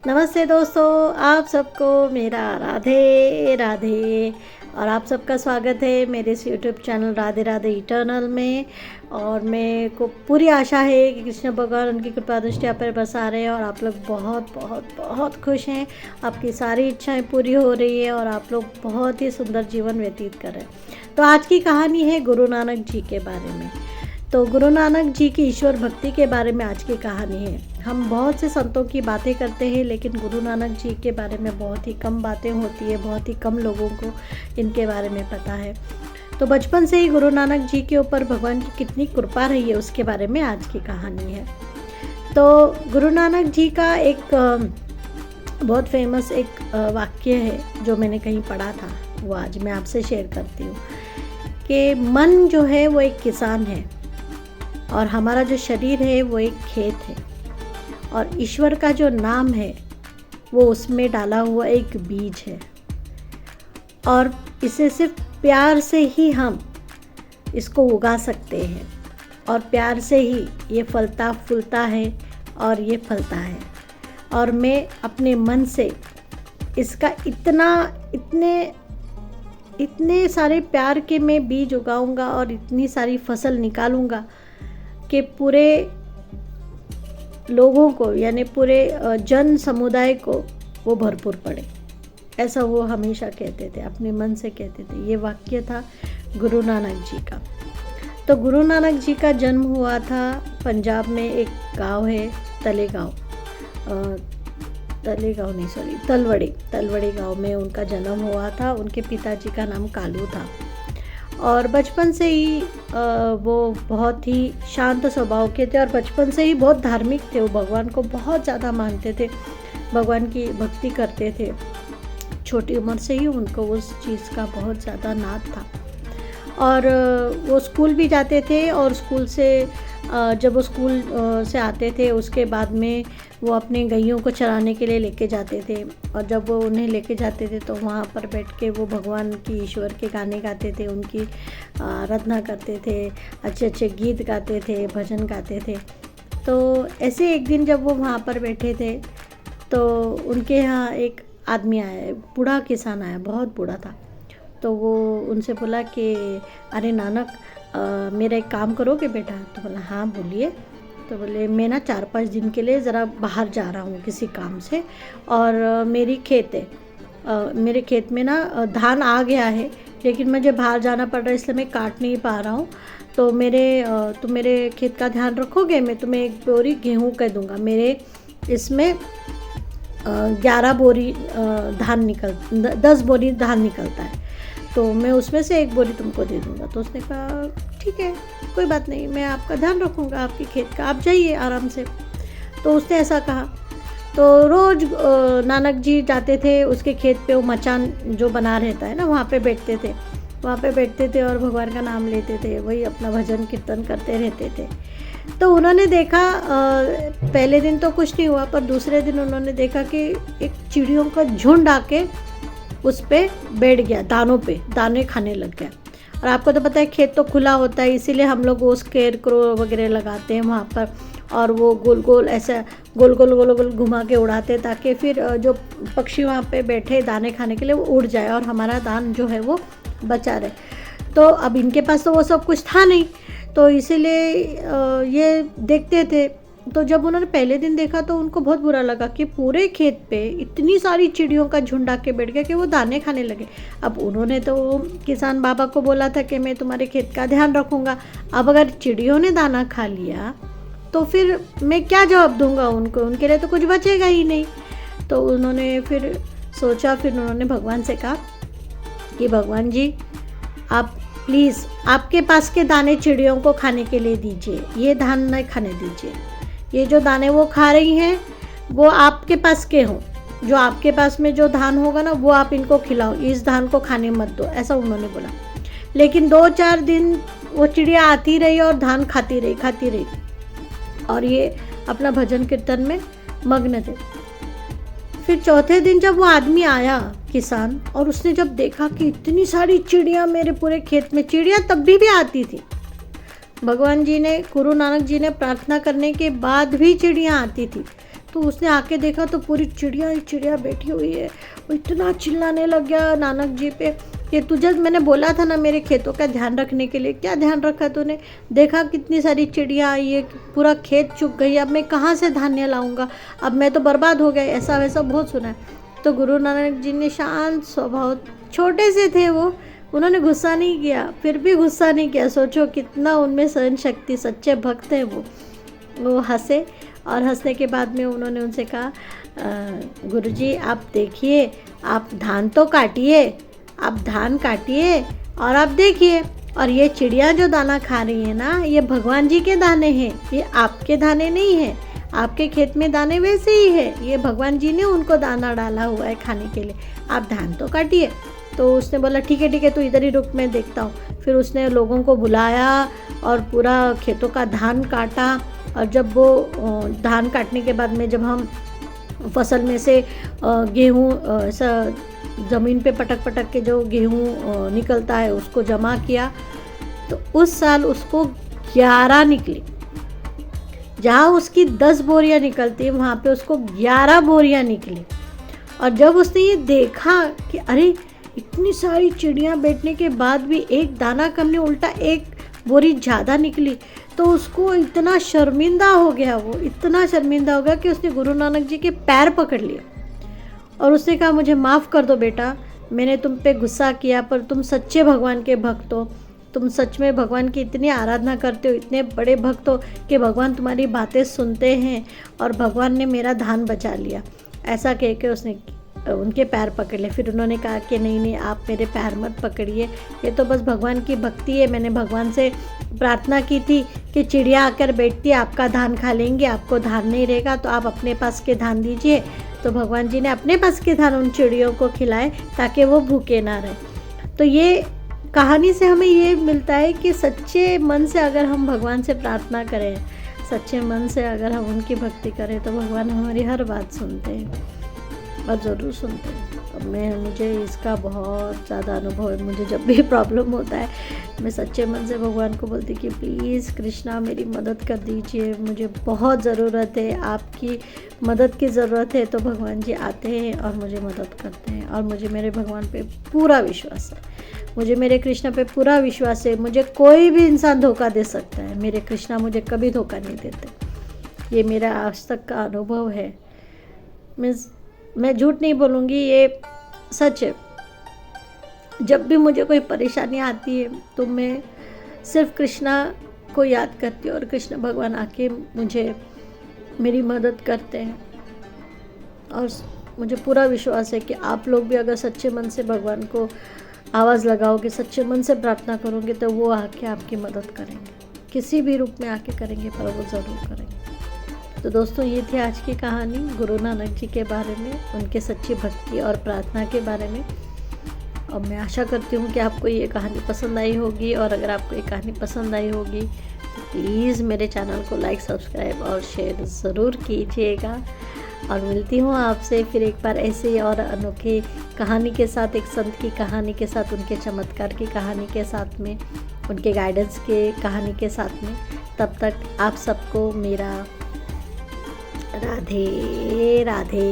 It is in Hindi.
नमस्ते दोस्तों, आप सबको मेरा राधे राधे। और आप सबका स्वागत है मेरे इस YouTube channel Radhe Radhe eternal में। और मेरे को पूरी आशा है कि कृष्ण भगवान उनकी कृपा दृष्टि आप पर बरसा रहे हैं और आप लोग बहुत बहुत बहुत खुश हैं। आपकी सारी इच्छाएं पूरी हो रही है और आप लोग बहुत ही सुंदर जीवन व्यतीत कर रहे हैं। तो आज की कहानी है गुरु नानक जी के बारे में। तो गुरु नानक जी की ईश्वर भक्ति के बारे में आज की कहानी है। हम बहुत से संतों की बातें करते हैं, लेकिन गुरु नानक जी के बारे में बहुत ही कम बातें होती है, बहुत ही कम लोगों को इनके बारे में पता है। तो बचपन से ही गुरु नानक जी के ऊपर भगवान की कितनी कृपा रही है उसके बारे में आज की कहानी है। तो गुरु नानक जी का एक बहुत फेमस एक वाक्य है जो मैंने कहीं पढ़ा था, वो आज मैं आपसे शेयर करती हूँ कि मन जो है वो एक किसान है और हमारा जो शरीर है वो एक खेत है और ईश्वर का जो नाम है वो उसमें डाला हुआ एक बीज है और इसे सिर्फ प्यार से ही हम इसको उगा सकते हैं और प्यार से ही ये फलता फूलता है और ये फलता है। और मैं अपने मन से इसका इतने सारे प्यार के मैं बीज उगाऊंगा और इतनी सारी फसल निकालूंगा कि पूरे लोगों को यानी पूरे जन समुदाय को वो भरपूर पड़े। ऐसा वो हमेशा कहते थे, अपने मन से कहते थे। ये वाक्य था गुरु नानक जी का। तो गुरु नानक जी का जन्म हुआ था पंजाब में, एक गांव है तलवड़ी गांव में उनका जन्म हुआ था। उनके पिताजी का नाम कालू था और बचपन से ही वो बहुत ही शांत स्वभाव के थे और बचपन से ही बहुत धार्मिक थे। वो भगवान को बहुत ज़्यादा मानते थे, भगवान की भक्ति करते थे। छोटी उम्र से ही उनको उस चीज़ का बहुत ज़्यादा नाद था। और वो स्कूल भी जाते थे और स्कूल से जब वो स्कूल से आते थे उसके बाद में वो अपने गैयों को चराने के लिए लेके जाते थे। और जब वो उन्हें लेके जाते थे तो वहाँ पर बैठ के वो भगवान की ईश्वर के गाने गाते थे, उनकी आराधना करते थे, अच्छे अच्छे गीत गाते थे, भजन गाते थे। तो ऐसे एक दिन जब वो वहाँ पर बैठे थे तो उनके यहाँ एक आदमी आया, बूढ़ा किसान आया, बहुत बूढ़ा था। तो वो उनसे बोला कि अरे नानक, मेरा एक काम करोगे बेटा? तो बोला हाँ बोलिए। तो बोले मैं ना 4-5 दिन के लिए ज़रा बाहर जा रहा हूँ किसी काम से और मेरी खेत है, मेरे खेत में ना धान आ गया है, लेकिन मुझे बाहर जाना पड़ रहा है इसलिए मैं काट नहीं पा रहा हूँ। तो तुम मेरे खेत का ध्यान रखोगे? मैं तुम्हें एक बोरी गेहूँ कह दूँगा। मेरे इसमें 11 बोरी धान 10 बोरी धान निकलता है, तो मैं उसमें से एक बोरी तुमको दे दूँगा। तो उसने कहा ठीक है, कोई बात नहीं, मैं आपका ध्यान रखूँगा आपकी खेत का, आप जाइए आराम से। तो उसने ऐसा कहा। तो रोज़ नानक जी जाते थे उसके खेत पे, वो मचान जो बना रहता है ना, वहाँ पे बैठते थे और भगवान का नाम लेते थे, वही अपना भजन कीर्तन करते रहते थे। तो उन्होंने देखा, पहले दिन तो कुछ नहीं हुआ, पर दूसरे दिन उन्होंने देखा कि एक चिड़ियों का झुंड आके उस पे बैठ गया, दानों पे दाने खाने लग गया। और आपको तो पता है खेत तो खुला होता है, इसीलिए हम लोग वो स्केरक्रो वगैरह लगाते हैं वहाँ पर और वो गोल गोल घुमा के उड़ाते ताकि फिर जो पक्षी वहाँ पे बैठे दाने खाने के लिए वो उड़ जाए और हमारा दान जो है वो बचा रहे। तो अब इनके पास तो वो सब कुछ था नहीं, तो इसीलिए ये देखते थे। तो जब उन्होंने पहले दिन देखा तो उनको बहुत बुरा लगा कि पूरे खेत पे इतनी सारी चिड़ियों का झुंड आके बैठ गया कि वो दाने खाने लगे। अब उन्होंने तो किसान बाबा को बोला था कि मैं तुम्हारे खेत का ध्यान रखूँगा, अब अगर चिड़ियों ने दाना खा लिया तो फिर मैं क्या जवाब दूंगा उनको, उनके लिए तो कुछ बचेगा ही नहीं। तो उन्होंने फिर सोचा, फिर उन्होंने भगवान से कहा कि भगवान जी आप प्लीज़ आपके पास के दाने चिड़ियों को खाने के लिए दीजिए, ये धान नहीं खाने दीजिए, ये जो दाने वो खा रही हैं वो आपके पास के हों, जो आपके पास में जो धान होगा ना वो आप इनको खिलाओ, इस धान को खाने मत दो, ऐसा उन्होंने बोला। लेकिन 2-4 दिन वो चिड़िया आती रही और धान खाती रही और ये अपना भजन कीर्तन में मग्न थे। फिर चौथे दिन जब वो आदमी आया किसान, और उसने जब देखा कि इतनी सारी चिड़िया मेरे पूरे खेत में, चिड़िया तब भी आती थी, भगवान जी ने, गुरु नानक जी ने प्रार्थना करने के बाद भी चिड़ियाँ आती थी, तो उसने आके देखा तो पूरी चिड़िया ही चिड़िया बैठी हुई है। वो इतना चिल्लाने लग गया नानक जी पे कि तुझे मैंने बोला था ना मेरे खेतों का ध्यान रखने के लिए, क्या ध्यान रखा तूने? देखा कितनी सारी चिड़िया आई है, पूरा खेत चुग गई, अब मैं कहाँ से धान्य लाऊंगा, अब मैं तो बर्बाद हो गया, ऐसा वैसा बहुत सुना है। तो गुरु नानक जी ने शांत स्वभाव, छोटे से थे वो, उन्होंने गुस्सा नहीं किया, फिर भी गुस्सा नहीं किया। सोचो कितना उनमें सहन शक्ति, सच्चे भक्त हैं वो हंसे और हंसने के बाद में उन्होंने उनसे कहा, गुरुजी आप देखिए, आप धान तो काटिए, आप धान काटिए और आप देखिए, और ये चिड़िया जो दाना खा रही है ना, ये भगवान जी के दाने हैं, ये आपके दाने नहीं हैं। आपके खेत में दाने वैसे ही है, ये भगवान जी ने उनको दाना डाला हुआ है खाने के लिए, आप धान तो काटिए। तो उसने बोला ठीक है तू इधर ही रुक, मैं देखता हूँ। फिर उसने लोगों को बुलाया और पूरा खेतों का धान काटा। और जब वो धान काटने के बाद में जब हम फसल में से गेहूँ ऐसा ज़मीन पे पटक पटक के जो गेहूँ निकलता है उसको जमा किया, तो उस साल उसको 11 निकली। जहाँ उसकी 10 बोरियाँ निकलती है वहाँ पे उसको 11 बोरियाँ निकली। और जब उसने ये देखा कि अरे इतनी सारी चिड़ियाँ बैठने के बाद भी एक दाना कम नहीं, उल्टा एक बोरी ज़्यादा निकली, तो उसको इतना शर्मिंदा हो गया, वो इतना शर्मिंदा हो गया कि उसने गुरु नानक जी के पैर पकड़ लिए और उसने कहा मुझे माफ़ कर दो बेटा, मैंने तुम पे गुस्सा किया, पर तुम सच्चे भगवान के भक्त हो, तुम सच में भगवान की इतनी आराधना करते हो, इतने बड़े भक्त हो कि भगवान तुम्हारी बातें सुनते हैं और भगवान ने मेरा धान बचा लिया। ऐसा कह के उसने उनके पैर पकड़ लिए। फिर उन्होंने कहा कि नहीं आप मेरे पैर मत पकड़िए, ये तो बस भगवान की भक्ति है, मैंने भगवान से प्रार्थना की थी कि चिड़िया आकर बैठती आपका धान खा लेंगे, आपको धान नहीं रहेगा तो आप अपने पास के धान दीजिए। तो भगवान जी ने अपने पास के धान उन चिड़ियों को खिलाए ताकि वो भूखे ना रहे। तो ये कहानी से हमें ये मिलता है कि सच्चे मन से अगर हम भगवान से प्रार्थना करें, सच्चे मन से अगर हम उनकी भक्ति करें, तो भगवान हमारी हर बात सुनते हैं और ज़रूर सुनते हैं। अब मुझे इसका बहुत ज़्यादा अनुभव है। मुझे जब भी प्रॉब्लम होता है मैं सच्चे मन से भगवान को बोलती कि प्लीज़ कृष्णा मेरी मदद कर दीजिए, मुझे बहुत ज़रूरत है, आपकी मदद की ज़रूरत है। तो भगवान जी आते हैं और मुझे मदद करते हैं। और मुझे मेरे भगवान पे पूरा विश्वास है, मुझे मेरे कृष्णा पे पूरा विश्वास है। मुझे कोई भी इंसान धोखा दे सकता है, मेरे कृष्णा मुझे कभी धोखा नहीं देते। ये मेरा आज तक का अनुभव है, मैं झूठ नहीं बोलूँगी, ये सच है। जब भी मुझे कोई परेशानी आती है तो मैं सिर्फ कृष्णा को याद करती हूँ और कृष्ण भगवान आके मुझे मेरी मदद करते हैं। और मुझे पूरा विश्वास है कि आप लोग भी अगर सच्चे मन से भगवान को आवाज़ लगाओगे, सच्चे मन से प्रार्थना करोगे, तो वो आके आपकी मदद करेंगे, किसी भी रूप में आके करेंगे, पर वो ज़रूर करेंगे। तो दोस्तों ये थी आज की कहानी गुरु नानक जी के बारे में, उनके सच्ची भक्ति और प्रार्थना के बारे में। और मैं आशा करती हूँ कि आपको ये कहानी पसंद आई होगी। और अगर आपको ये कहानी पसंद आई होगी तो प्लीज़ मेरे चैनल को लाइक, सब्सक्राइब और शेयर ज़रूर कीजिएगा। और मिलती हूँ आपसे फिर एक बार ऐसे ही और अनोखे कहानी के साथ, एक संत की कहानी के साथ, उनके चमत्कार की कहानी के साथ में, उनके गाइडेंस के कहानी के साथ में। तब तक आप सबको मेरा राधे राधे।